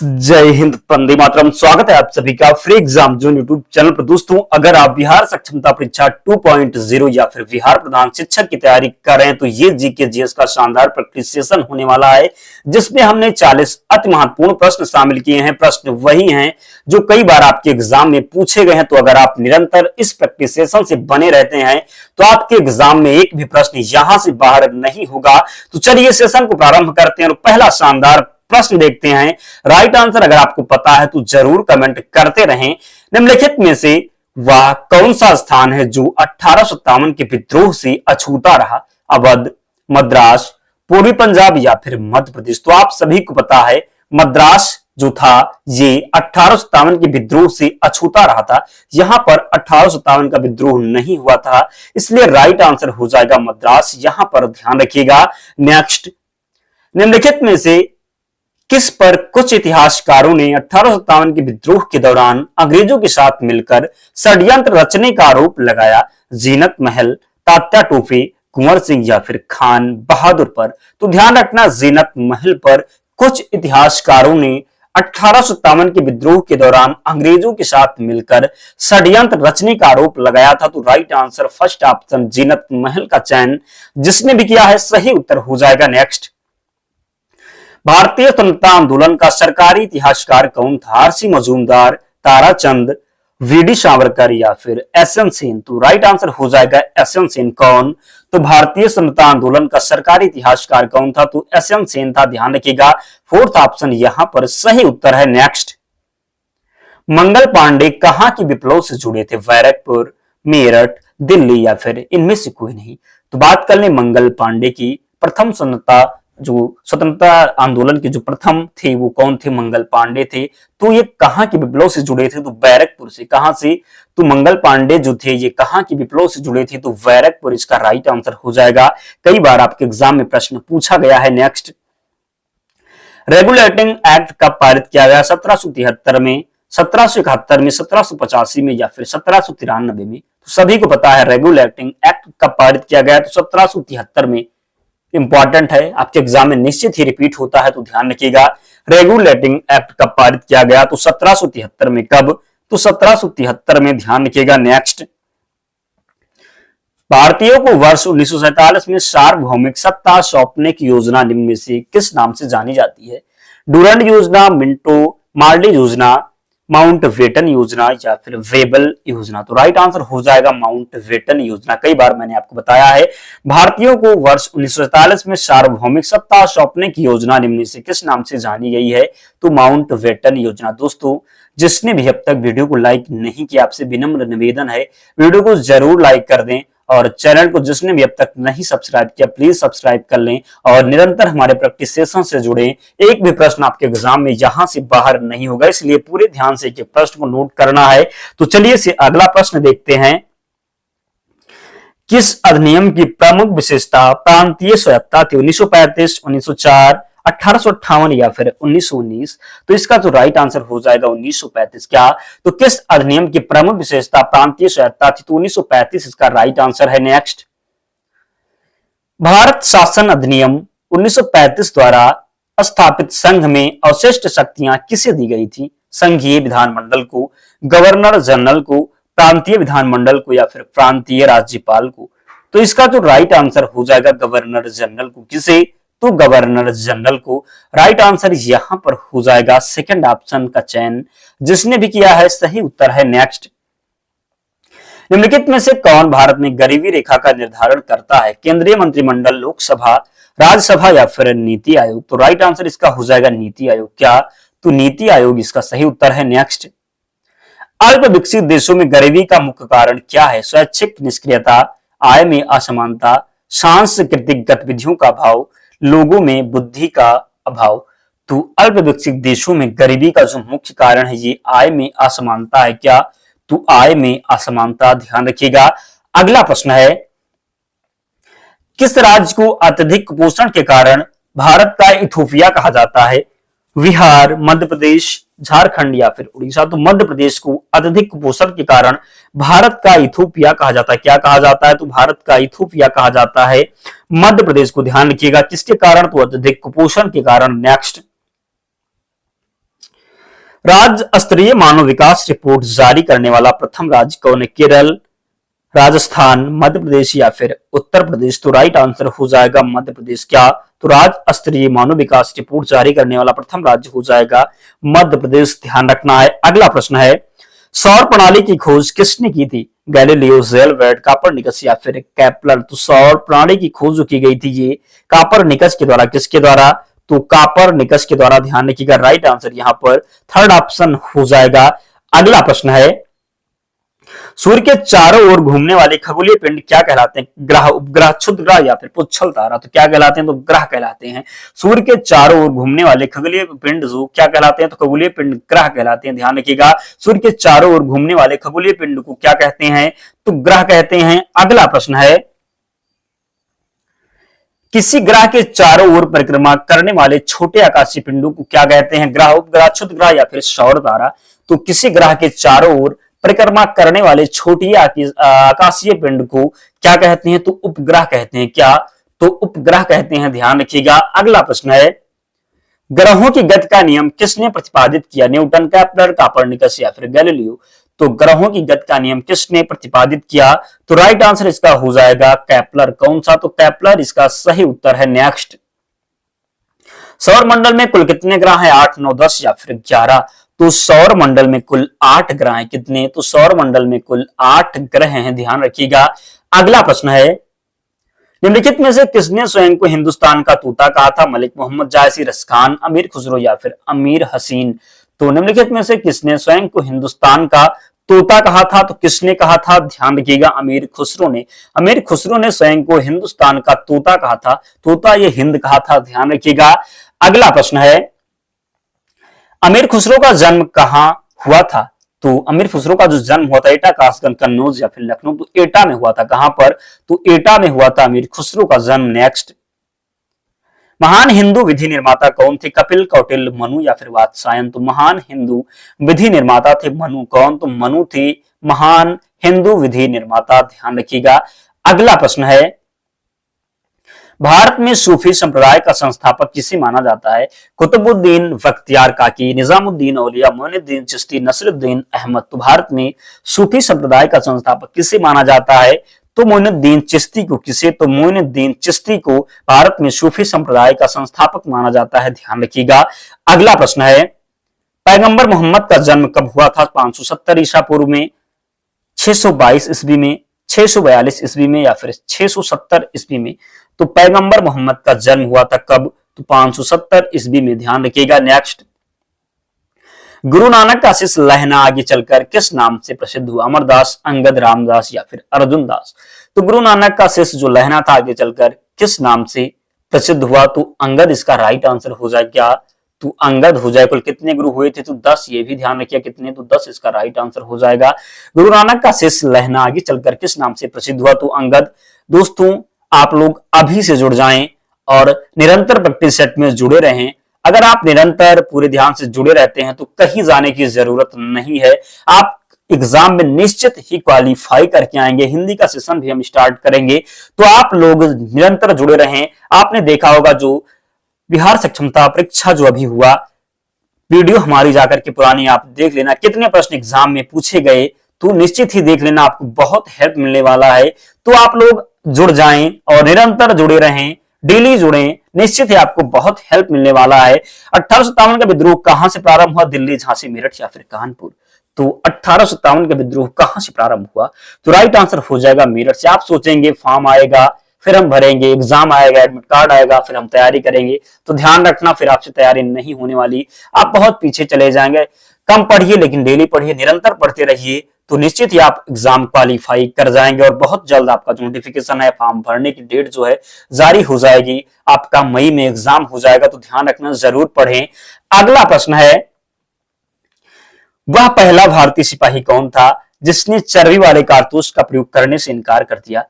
जय हिंद, वंदे मातरम। स्वागत है आप सभी का free exam zone YouTube channel पर। दोस्तों, अगर आप बिहार सक्षमता परीक्षा 2.0 या फिर बिहार प्रधान शिक्षक की तैयारी कर रहे हैं तो ये जीके जीएस का शानदार प्रैक्टिस सेशन होने वाला है, जिसमें हमने 40 अति महत्वपूर्ण प्रश्न शामिल किए हैं। प्रश्न वही हैं जो कई बार आपके एग्जाम में पूछे गए हैं। तो अगर आप निरंतर इस प्रैक्टिस सेशन से बने रहते हैं तो आपके एग्जाम में एक भी प्रश्न यहां से बाहर नहीं होगा। तो चलिए सेशन को प्रारंभ करते हैं और पहला शानदार प्रश्न देखते हैं। राइट आंसर अगर आपको पता है तो जरूर कमेंट करते रहें। निम्नलिखित में से वह कौन सा स्थान है जो 1857 के विद्रोह से अछूता रहा? अवध, मद्रास, पूर्वी पंजाब या फिर मध्य प्रदेश? तो आप सभी को पता है मद्रास जो था ये 1857 के विद्रोह से अछूता रहा था। यहां पर 1857 का विद्रोह नहीं हुआ था, इसलिए राइट आंसर हो जाएगा मद्रास। यहां पर ध्यान रखिएगा। नेक्स्ट, निम्नलिखित में से किस पर कुछ इतिहासकारों ने 1857 के विद्रोह के दौरान अंग्रेजों के साथ मिलकर षड्यंत्र रचने का आरोप लगाया? जीनत महल, तात्या टोपे, कुंवर सिंह या फिर खान बहादुर पर? तो ध्यान रखना, जीनत महल पर कुछ इतिहासकारों ने 1857 के विद्रोह के दौरान अंग्रेजों के साथ मिलकर षड्यंत्र रचने का आरोप लगाया था। तो राइट आंसर फर्स्ट ऑप्शन जीनत महल का चयन जिसने भी किया है सही उत्तर हो जाएगा। नेक्स्ट, भारतीय स्वतंत्रता आंदोलन का सरकारी इतिहासकार कौन था? आरसी मजूमदार, ताराचंद, वीडी सावरकर या फिर एसएन सेन? तो राइट आंसर हो जाएगा एसएन सेन। कौन? तो भारतीय स्वतंत्रता आंदोलन का सरकारी इतिहासकार कौन था? तो एसएन सेन था। ध्यान रखिएगा, फोर्थ ऑप्शन यहां पर सही उत्तर है। नेक्स्ट, मंगल पांडे कहां की विप्लव से जुड़े थे? बैरकपुर, मेरठ, दिल्ली या फिर इनमें से कोई नहीं? तो बात कर ले मंगल पांडे की। प्रथम स्वतंत्रता आंदोलन के जो प्रथम थे वो कौन थे? मंगल पांडे थे। तो ये कहां के विप्लव से जुड़े थे? तो बैरकपुर से। कहां से? तो मंगल पांडे जो थे ये कहां के विप्लव से जुड़े थे? तो बैरकपुर इसका राइट आंसर हो जाएगा। कई बार आपके एग्जाम में प्रश्न पूछा गया है। नेक्स्ट, रेगुलेटिंग एक्ट कब पारित किया गया? 1773 में, 1771 में, 1785 में या फिर 1793 में? तो सभी को पता है रेगुलेटिंग एक्ट कब पारित किया गया। तो 1773 में। इंपॉर्टेंट है, आपके एग्जाम में निश्चित ही रिपीट होता है, तो ध्यान रखिएगा। रेगुलेटिंग एक्ट कब पारित किया गया? तो 1773 में। कब? तो 1773 में। ध्यान रखिएगा। नेक्स्ट, भारतीयों को वर्ष 1947 में सार्वभौमिक सत्ता सौंपने की योजना निम्न में से किस नाम से जानी जाती है? डूरंड योजना, मिंटो मार्डी योजना, माउंटबेटन योजना या फिर वेबल योजना? तो राइट आंसर हो जाएगा माउंटबेटन योजना। कई बार मैंने आपको बताया है, भारतीयों को वर्ष 1947 में सार्वभौमिक सत्ता सौंपने की योजना निम्न से किस नाम से जानी गई है? तो माउंटबेटन योजना। दोस्तों, जिसने भी अब तक वीडियो को लाइक नहीं किया, आपसे विनम्र निवेदन है वीडियो को जरूर लाइक कर दें, और चैनल को जिसने भी अब तक नहीं सब्सक्राइब किया प्लीज सब्सक्राइब कर लें और निरंतर हमारे प्रैक्टिस सेशन से जुड़े। एक भी प्रश्न आपके एग्जाम में यहां से बाहर नहीं होगा, इसलिए पूरे ध्यान से एक प्रश्न को नोट करना है। तो चलिए से अगला प्रश्न देखते हैं। किस अधिनियम की प्रमुख विशेषता प्रांतीय स्वायत्तता थी? 1935, 1904, 1858 या फिर 1919? तो इसका जो राइट आंसर हो जाएगा 1935। क्या? तो किस अधिनियम की प्रमुख विशेषता प्रांतीय स्वायत्तता थी? तो 1935 इसका राइट आंसर है। नेक्स्ट, भारत शासन अधिनियम 1935 द्वारा स्थापित संघ में अवशिष्ट शक्तियां किसे दी गई थी? संघीय विधानमंडल को, गवर्नर जनरल को, प्रांतीय विधानमंडल को या फिर प्रांतीय राज्यपाल को? तो इसका जो राइट आंसर हो जाएगा गवर्नर जनरल को। किसे? तो गवर्नर जनरल को। राइट आंसर यहां पर हो जाएगा सेकंड ऑप्शन का चयन जिसने भी किया है सही उत्तर है। नेक्स्ट, निम्नलिखित में से कौन भारत में गरीबी रेखा का निर्धारण करता है? केंद्रीय मंत्रिमंडल, लोकसभा, राज्यसभा या फिर नीति आयोग? तो राइट आंसर इसका हो जाएगा नीति आयोग। क्या? तो नीति आयोग इसका सही उत्तर है। नेक्स्ट, अल्प विकसित देशों में गरीबी का मुख्य कारण क्या है? स्वैच्छिक निष्क्रियता, आय में असमानता, सांस्कृतिक गतिविधियों का अभाव, लोगों में बुद्धि का अभाव? तो अल्प विकसित देशों में गरीबी का जो मुख्य कारण है ये आय में असमानता है। क्या? तो आय में असमानता। ध्यान रखिएगा। अगला प्रश्न है, किस राज्य को अत्यधिक कुपोषण के कारण भारत का इथोपिया कहा जाता है? बिहार, मध्य प्रदेश, झारखंड या फिर उड़ीसा? तो मध्य प्रदेश को अत्यधिक कुपोषण के कारण भारत का इथोपिया कहा जाता है। क्या कहा जाता है? तो भारत का इथोपिया कहा जाता है मध्य प्रदेश को। ध्यान रखिएगा, किसके कारण? तो अत्यधिक कुपोषण के कारण। नेक्स्ट, राज्य स्तरीय मानव विकास रिपोर्ट जारी करने वाला प्रथम राज्य कौन है? केरल, राजस्थान, मध्य प्रदेश या फिर उत्तर प्रदेश? तो राइट आंसर हो जाएगा मध्य प्रदेश। क्या? तो राज्य स्तरीय मानव विकास रिपोर्ट जारी करने वाला प्रथम राज्य हो जाएगा मध्य प्रदेश, ध्यान रखना है। अगला प्रश्न है, सौर प्रणाली की खोज किसने की थी? गैलीलियो, ज़ेलवेर्ट, कापरनिकस या फिर केपलर? तो सौर प्रणाली की खोज जो की गई थी ये कापरनिकस के द्वारा। किसके द्वारा? तो कापरनिकस के द्वारा। ध्यान रखिएगा, राइट आंसर यहां पर थर्ड ऑप्शन हो जाएगा। अगला प्रश्न है, सूर्य के चारों ओर घूमने वाले खगोलीय पिंड क्या कहलाते हैं? ग्रह, उपग्रह, क्षुद्र ग्रह या फिर पुच्छल तारा? तो क्या कहलाते हैं? तो ग्रह कहलाते हैं। सूर्य के चारों ओर घूमने वाले खगोलीय पिंड जो क्या कहलाते हैं? तो खगोलीय पिंड ग्रह कहलाते हैं। ध्यान रखिएगा, सूर्य के चारों ओर घूमने वाले खगोलीय पिंड को क्या कहते हैं? तो ग्रह कहते हैं। अगला प्रश्न है, किसी ग्रह के चारों ओर परिक्रमा करने वाले छोटे आकाशीय पिंडों को क्या कहते हैं? ग्रह, उपग्रह, क्षुद्र ग्रह या फिर सौर तारा? तो किसी ग्रह के चारों ओर परिक्रमा करने वाले छोटी आकाशीय पिंड को क्या कहते हैं? तो उपग्रह कहते हैं। क्या? तो उपग्रह कहते हैं। ध्यान रखिएगा। अगला प्रश्न है, ग्रहों की गति का नियम किसने प्रतिपादित किया? न्यूटन, केपलर, कापरनिकस या फिर गैलीलियो? तो ग्रहों की गति का नियम किसने प्रतिपादित किया? तो राइट आंसर इसका हो जाएगा केपलर। कौन सा? तो केपलर इसका सही उत्तर है। नेक्स्ट, सौर मंडल में कुल कितने ग्रह हैं? 8, 9, 10 या फिर 11? तो सौर मंडल में कुल 8 ग्रह हैं। कितने? तो सौर मंडल में कुल 8 ग्रह हैं। ध्यान रखिएगा। अगला प्रश्न है, निम्नलिखित में से किसने स्वयं को हिंदुस्तान का तोता कहा था? मलिक मोहम्मद, जायसी, रस खान, अमीर खुसरो या फिर अमीर हसीन? तो निम्नलिखित में से किसने स्वयं को हिंदुस्तान का तोता कहा था? तो किसने कहा था? ध्यान रखिएगा, अमीर खुसरो ने। अमीर खुसरो ने स्वयं को हिंदुस्तान का तोता कहा था। तोता ये हिंद कहा था। ध्यान रखिएगा। अगला प्रश्न है, अमीर खुसरो का जन्म कहां हुआ था? तो अमीर खुसरो का जो जन्म हुआ था एटा, कासगंज, कन्नौज या फिर लखनऊ? तो एटा में हुआ था। कहां पर? तो एटा में हुआ था अमीर खुसरो का जन्म। नेक्स्ट, महान हिंदू विधि निर्माता कौन थे? कपिल, कौटिल्य, मनु या फिर वात्स्यायन? तो महान हिंदू विधि निर्माता थे मनु। कौन? तो मनु थे महान हिंदू विधि निर्माता। ध्यान रखिएगा। अगला प्रश्न है, भारत में सूफी संप्रदाय का संस्थापक किसे माना जाता है? कुतुबुद्दीन बख्तियार काकी, निजामुद्दीन औलिया, मोइनुद्दीन चिश्ती, नसरुद्दीन अहमद? तो भारत में सूफी संप्रदाय का संस्थापक किसे माना जाता है? तो मोइनुद्दीन चिश्ती को। किसे? तो मोइनुद्दीन चिश्ती को भारत में सूफी संप्रदाय का संस्थापक माना जाता है। ध्यान रखिएगा। अगला प्रश्न है, पैगंबर मोहम्मद का जन्म कब हुआ था? 570 ईसा पूर्व में, 622 ईस्वी में, 642 ईस्वी में या फिर 670 ईस्वी में? तो पैगंबर मोहम्मद का जन्म हुआ था कब? तो 570 ईस्वी में। ध्यान रखिएगा। नेक्स्ट, गुरु नानक का शिष्य लहना आगे चलकर किस नाम से प्रसिद्ध हुआ? अमरदास, अंगद, रामदास या फिर अर्जुन दास? तो गुरु नानक का शिष्य जो लहना था आगे चलकर किस नाम से प्रसिद्ध हुआ? तो अंगद इसका राइट आंसर हो जाए। क्या? तो अंगद हो जाए। कुल कितने गुरु हुए थे? तो 10। ये भी ध्यान रखिए कितने? तो 10 इसका राइट आंसर हो जाएगा। गुरु नानक का शिष्य लहना आगे चलकर किस नाम से प्रसिद्ध हुआ? तो अंगद। दोस्तों, आप लोग अभी से जुड़ जाएं और निरंतर प्रैक्टिस सेट में जुड़े रहें। अगर आप निरंतर पूरे ध्यान से जुड़े रहते हैं तो कहीं जाने की जरूरत नहीं है। आप एग्जाम में निश्चित ही क्वालिफाई करके आएंगे। हिंदी का सेशन भी हम स्टार्ट करेंगे, तो आप लोग निरंतर जुड़े रहें। आपने देखा होगा जो बिहार सक्षमता परीक्षा जो अभी हुआ, वीडियो हमारी जाकर के पुरानी आप देख लेना, कितने प्रश्न एग्जाम में पूछे गए, तो निश्चित ही देख लेना, आपको बहुत हेल्प मिलने वाला है। तो आप लोग जुड़ जाएं और निरंतर जुड़े रहें, डेली जुड़ें, निश्चित ही आपको बहुत हेल्प मिलने वाला है। 1857 का विद्रोह कहां से प्रारंभ हुआ? दिल्ली, झांसी, मेरठ या फिर कानपुर? तो 1857 का विद्रोह कहां से प्रारंभ हुआ? तो राइट आंसर हो जाएगा मेरठ से। आप सोचेंगे फॉर्म आएगा, फिर हम भरेंगे, एग्जाम आएगा, एडमिट कार्ड आएगा, फिर हम तैयारी करेंगे, तो ध्यान रखना फिर आपसे तैयारी नहीं होने वाली, आप बहुत पीछे चले जाएंगे। कम पढ़िए लेकिन डेली पढ़िए, निरंतर पढ़ते रहिए, तो निश्चित ही आप एग्जाम क्वालिफाई कर जाएंगे। और बहुत जल्द आपका जो नोटिफिकेशन है, फॉर्म भरने की डेट जो है जारी हो जाएगी, आपका मई में एग्जाम हो जाएगा, तो ध्यान रखना, जरूर पढ़ें। अगला प्रश्न है, वह पहला भारतीय सिपाही कौन था जिसने चर्बी वाले कारतूस का प्रयोग करने से इनकार कर दिया?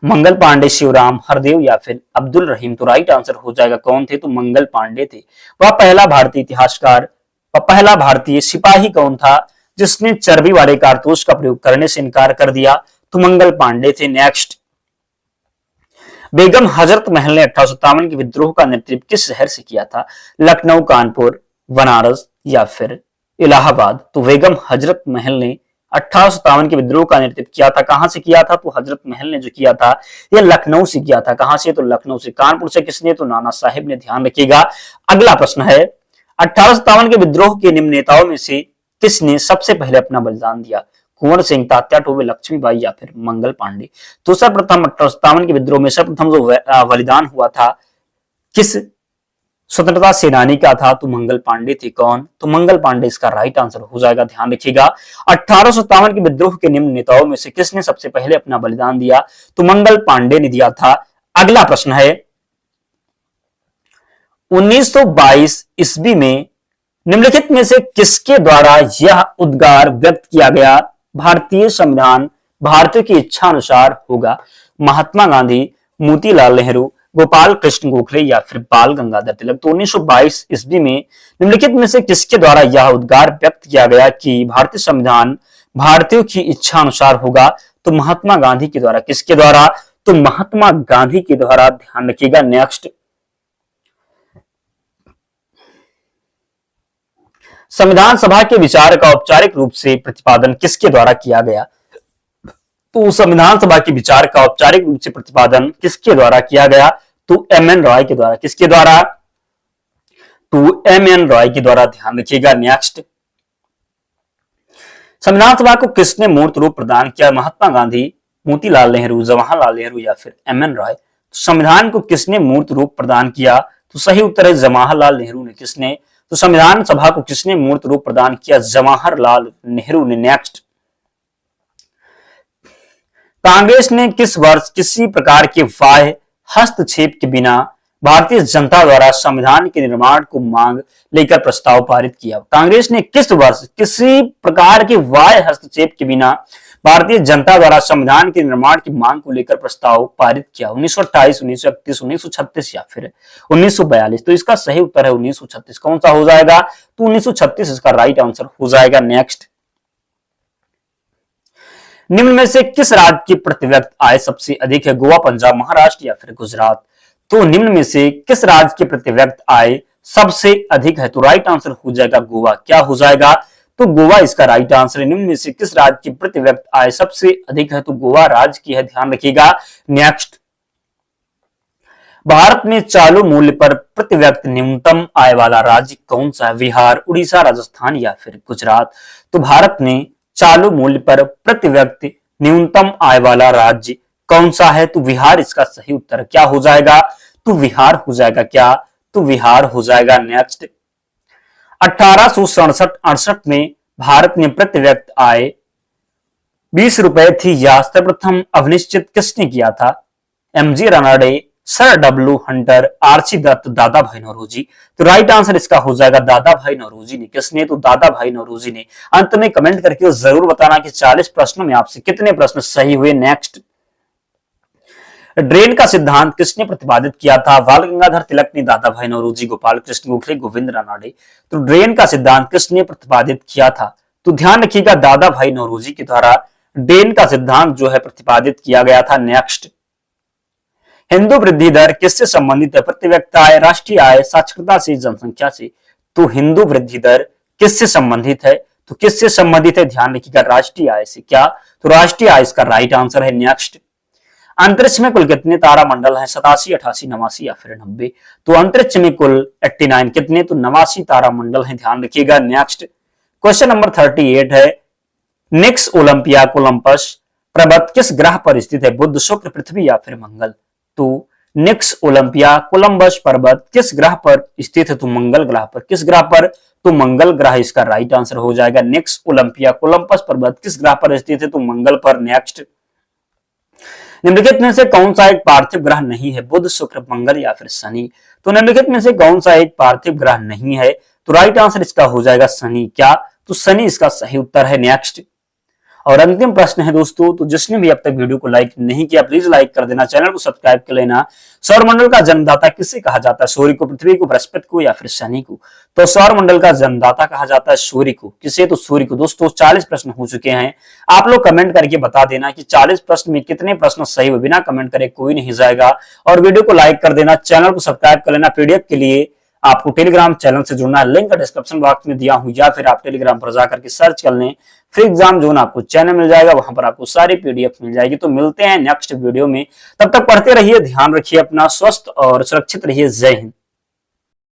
मंगल पांडे, शिवराम, हरदेव या फिर अब्दुल रहीम? तो राइट आंसर हो जाएगा कौन थे? तो मंगल पांडे थे। वह पहला भारतीय इतिहासकार और पहला भारतीय सिपाही कौन था जिसने चर्बी वाले कारतूस का प्रयोग करने से इनकार कर दिया? तो मंगल पांडे थे। नेक्स्ट, बेगम हजरत महल ने 1857 के विद्रोह का नेतृत्व किस शहर से किया था? लखनऊ, कानपुर, बनारस या फिर इलाहाबाद। तो बेगम हजरत महल ने 1857 के विद्रोह का नेतृत्व किया था। कहां से किया था? तो हजरत महल ने जो किया था यह लखनऊ से किया था। कहां से? तो लखनऊ से। कानपुर से किसने? तो नाना साहेब ने। ध्यान रखिएगा। अगला प्रश्न है 1857 के विद्रोह के निम्न नेताओं में से किसने सबसे पहले अपना बलिदान दिया? कुंवर सिंह, तात्या टोपे, लक्ष्मीबाई या फिर मंगल पांडे। तो सर्वप्रथम 1857 के विद्रोह में सर्वप्रथम जो बलिदान हुआ था किस स्वतंत्रता सेनानी का था? तो मंगल पांडे थे। कौन? तो मंगल पांडे इसका राइट आंसर हो जाएगा। ध्यान रखिएगा। 1857 के विद्रोह के निम्न नेताओं में से किसने सबसे पहले अपना बलिदान दिया? तो मंगल पांडे ने दिया था। अगला प्रश्न है 1922 ईस्वी में निम्नलिखित में से किसके द्वारा यह उद्गार व्यक्त किया गया? भारतीय संविधान भारतीय की इच्छा अनुसार होगा। महात्मा गांधी, मोतीलाल नेहरू, गोपाल कृष्ण गोखले या फिर बाल गंगाधर तिलक। तो 1922 ईस्वी में निम्नलिखित में से किसके द्वारा यह उद्गार व्यक्त किया गया कि भारतीय संविधान भारतीयों की इच्छा अनुसार होगा? तो महात्मा गांधी के द्वारा। किसके द्वारा? तो महात्मा गांधी के द्वारा। ध्यान रखिएगा। नेक्स्ट, संविधान सभा के विचार का औपचारिक रूप से प्रतिपादन किसके द्वारा किया गया? तो संविधान सभा के विचार का औपचारिक रूप से प्रतिपादन किसके द्वारा किया गया? तो एम.एन. रॉय के द्वारा। किसके द्वारा? तो एम.एन. रॉय के द्वारा। ध्यान रखिएगा। नेक्स्ट, संविधान सभा को किसने मूर्त रूप प्रदान किया? महात्मा गांधी, मोतीलाल नेहरू, जवाहरलाल नेहरू या फिर एम.एन. रॉय। संविधान को किसने मूर्त रूप प्रदान किया? तो सही उत्तर है जवाहरलाल नेहरू ने। किसने? तो संविधान सभा को किसने मूर्त रूप प्रदान किया? जवाहरलाल नेहरू ने। नेक्स्ट, कांग्रेस ने किस वर्ष किसी प्रकार के बाह्य हस्तक्षेप के बिना भारतीय जनता द्वारा संविधान के निर्माण को मांग लेकर प्रस्ताव पारित किया? कांग्रेस ने किस वर्ष किसी प्रकार के बाह्य हस्तक्षेप के बिना भारतीय जनता द्वारा संविधान के निर्माण की मांग को लेकर प्रस्ताव पारित किया? 1928, 1931, 1936 या फिर 1942। तो इसका सही उत्तर है 1936। कौन सा हो जाएगा? तो 1936 इसका राइट आंसर हो जाएगा। नेक्स्ट, निम्न में से किस राज्य की प्रति व्यक्ति आय सबसे अधिक है? गोवा, पंजाब, महाराष्ट्र या फिर गुजरात। तो निम्न में से किस राज्य की प्रति व्यक्ति आय सबसे अधिक है? तो राइट आंसर हो जाएगा गोवा। क्या हो जाएगा? तो गोवा इसका राइट आंसर है। निम्न में से किस राज्य की प्रति व्यक्ति आय सबसे अधिक है? तो गोवा राज्य की है। ध्यान रखिएगा। नेक्स्ट, भारत में चालू मूल्य पर प्रति व्यक्ति न्यूनतम आय वाला राज्य कौन सा है? बिहार, उड़ीसा, राजस्थान या फिर गुजरात। तो भारत में चालू मूल्य पर प्रति व्यक्ति न्यूनतम आय वाला राज्य कौन सा है? तो बिहार इसका सही उत्तर। क्या हो जाएगा? तो बिहार हो जाएगा। क्या? तो बिहार हो जाएगा। नेक्स्ट, 1867-68 में भारत में प्रति व्यक्ति आय 20 रुपए थी या सर्वप्रथम अनिश्चित किसने किया था? M G. Ranade, sir W Hunter, R C Dutt, Dadabhai Naoroji. तो राइट आंसर इसका हो जाएगा दादा भाई नौरोजी ने। किसने? तो दादा भाई नौरोजी ने। अंत में कमेंट करके जरूर बताना कि 40 प्रश्नों में आपसे कितने प्रश्न सही हुए। नेक्स्ट, ड्रेन का सिद्धांत किसने प्रतिपादित किया था? बाल गंगाधर तिलक ने, दादा भाई नौरोजी, गोपाल कृष्ण गोखले, गोविंद रानडे। तो ड्रेन का सिद्धांत किसने प्रतिपादित किया था? तो ध्यान रखिएगा दादा भाई नौरोजी के द्वारा ड्रेन का सिद्धांत जो है प्रतिपादित किया गया था। नेक्स्ट, हिंदू वृद्धि दर किससे संबंधित है? प्रति व्यक्ति आय, राष्ट्रीय आय, साक्षरता से, जनसंख्या से। तो हिंदू वृद्धि दर किससे संबंधित है? तो किससे संबंधित है? ध्यान रखिएगा राष्ट्रीय आय से। क्या? तो राष्ट्रीय आय इसका राइट आंसर है। नेक्स्ट, अंतरिक्ष में कुल कितने तारा मंडल हैं? 87, 88, 89 या फिर 90। तो अंतरिक्ष में कुल 89 कितने? तो 89 तारा मंडल हैं। ध्यान रखिएगा। नेक्स्ट, क्वेश्चन नंबर 38 है निक्स ओलंपिया कोलंबस पर्वत किस ग्रह पर स्थित है? बुध, शुक्र, पृथ्वी या फिर मंगल। तो निक्स ओलंपिया कोलंबस पर्वत किस ग्रह पर स्थित है? तो मंगल ग्रह पर। किस ग्रह पर? तो मंगल ग्रह इसका राइट आंसर हो जाएगा। निक्स ओलंपिया कोलंबस पर्वत किस ग्रह पर स्थित है? तो मंगल पर। नेक्स्ट, निम्नलिखित में से कौन सा एक पार्थिव ग्रह नहीं है? बुध, शुक्र, मंगल या फिर शनि। तो निम्नलिखित में से कौन सा एक पार्थिव ग्रह नहीं है? तो राइट आंसर इसका हो जाएगा शनि। क्या? तो शनि इसका सही उत्तर है। नेक्स्ट, और अंतिम प्रश्न है दोस्तों, तो जिसने भी अब तक वीडियो को लाइक नहीं किया प्लीज लाइक कर देना, चैनल को सब्सक्राइब कर लेना। सौरमंडल का जन्मदाता किसे कहा जाता है? सूर्य को, पृथ्वी को, बृहस्पति को या फिर शनि को। तो सौरमंडल का जन्मदाता कहा जाता है सूर्य को। किसे? तो सूर्य को। दोस्तों 40 प्रश्न हो चुके हैं। आप लोग कमेंट करके बता देना कि 40 प्रश्न में कितने प्रश्न सही हुए। बिना कमेंट करे कोई नहीं जाएगा। और वीडियो को लाइक कर देना, चैनल को सब्सक्राइब कर लेना। पीडीएफ के लिए आपको टेलीग्राम चैनल से जुड़ना है, लिंक डिस्क्रिप्शन बॉक्स में दिया हूं, या फिर आप टेलीग्राम पर जाकर के सर्च कर लें फ्री एग्जाम जोन, आपको चैनल मिल जाएगा, वहां पर आपको सारी पीडीएफ मिल जाएगी। तो मिलते हैं नेक्स्ट वीडियो में, तब तक पढ़ते रहिए, ध्यान रखिए अपना, स्वस्थ और सुरक्षित रहिए। जय हिंद।